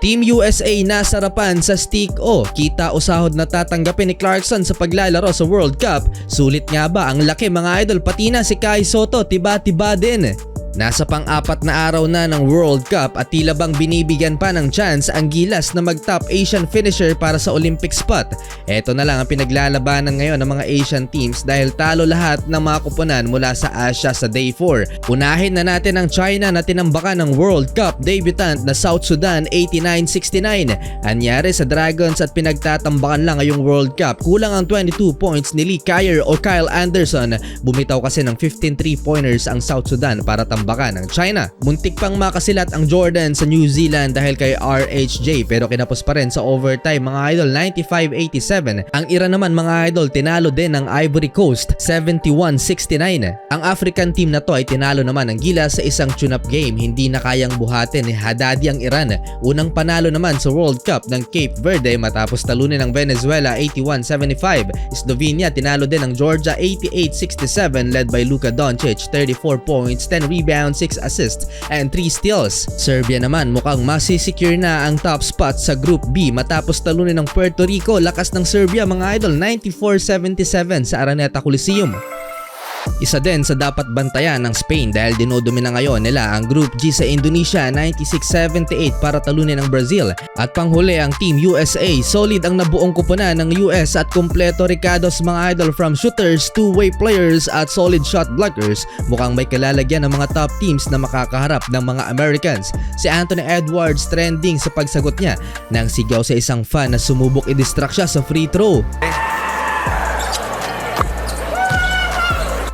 Team USA nasarapan sa stick o kita o sahod na tatanggapin ni Clarkson sa paglalaro sa World Cup. Sulit nga ba ang laki mga idol? Pati na si Kai Sotto tiba-tiba din. Nasa pang-apat na araw na ng World Cup at tila bang binibigyan pa ng chance ang Gilas na mag-top Asian finisher para sa Olympic spot. Ito na lang ang pinaglalabanan ngayon ng mga Asian teams dahil talo lahat ng mga kuponan mula sa Asia sa Day 4. Unahin na natin ang China na tinambakan ng World Cup debutant na South Sudan 89-69. Anyari sa Dragons at pinagtatambakan lang ngayong World Cup. Kulang ang 22 points ni Lee Kyer o Kyle Anderson. Bumitaw kasi ng 15 3-pointers ang South Sudan para tambakan ng China. Muntik pang makasilat ang Jordan sa New Zealand dahil kay RHJ pero kinapos pa rin sa overtime mga idol 95-87. Ang Iran naman mga idol tinalo din ng Ivory Coast 71-69. Ang African team na to ay tinalo naman ng Gilas sa isang tune-up game. Hindi na kayang buhatin ni Haddadi ang Iran. Unang panalo naman sa World Cup ng Cape Verde matapos talunin ng Venezuela 81-75. Slovenia tinalo din ng Georgia 88-67 led by Luka Doncic 34 points, 10 rebounds, 6 assists and 3 steals. Serbia naman mukhang masisecure na ang top spot sa Group B matapos talunin ng Puerto Rico. Lakas ng Serbia mga idol 94-77 sa Araneta Coliseum. Isa din sa dapat bantayan ng Spain dahil dinodumi na ngayon nila ang Group G sa Indonesia 96-78 para talunin ng Brazil. At panghuli ang Team USA, solid ang nabuong kuponan ng US at kumpleto Ricados mga idol from shooters, two-way players at solid shot blockers. Mukhang may kalalagyan ng mga top teams na makakaharap ng mga Americans. Si Anthony Edwards trending sa pagsagot niya nang sigaw sa isang fan na sumubok i-distract siya sa free throw.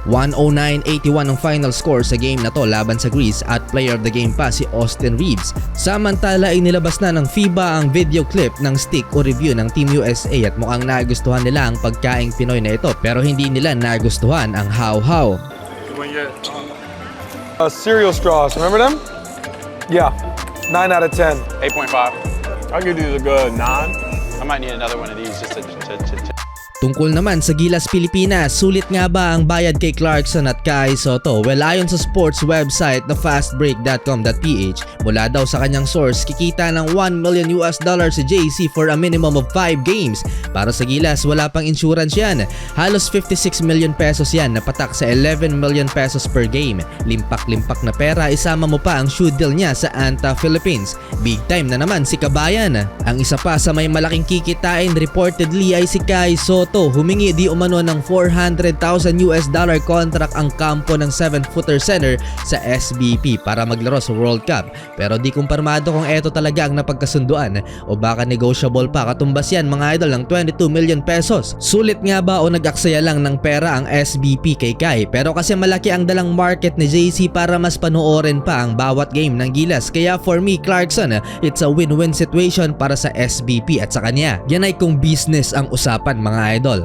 109-81 ang final score sa game na to laban sa Greece at player of the game pa si Austin Reeves. Samantala ay nilabas na ng FIBA ang video clip ng stick o review ng Team USA at mukhang nagustuhan nila ang pagkaing Pinoy na ito pero hindi nila nagustuhan ang how-how. Cereal straws, remember them? Yeah, 9 out of 10. 8.5. I'll give these a good 9. I might need another one of these just to Tungkol naman sa Gilas Pilipinas, sulit nga ba ang bayad kay Clarkson at Kai Sotto? Well, ayon sa sports website na fastbreak.com.ph, mula daw sa kanyang source, kikita ng $1 million si JC for a minimum of 5 games. Para sa Gilas, wala pang insurance yan. Halos 56 million pesos yan na patak sa 11 million pesos per game. Limpak-limpak na pera, isama mo pa ang shoe deal niya sa Anta Philippines. Big time na naman si Kabayan. Ang isa pa sa may malaking kikitain reportedly ay si Kai Sotto. Humingi di umano ng $400,000 contract ang kampo ng 7-footer center sa SBP para maglaro sa World Cup. Pero di kumpirmado kung eto talaga ang napagkasunduan o baka negotiable pa. Katumbas yan mga idol ng 22 million pesos. Sulit nga ba o nag-aksaya lang ng pera ang SBP kay Kai? Pero kasi malaki ang dalang market ni JC para mas panoorin pa ang bawat game ng Gilas. Kaya for me Clarkson, it's a win-win situation para sa SBP at sa kanya. Yan ay kung business ang usapan mga idol.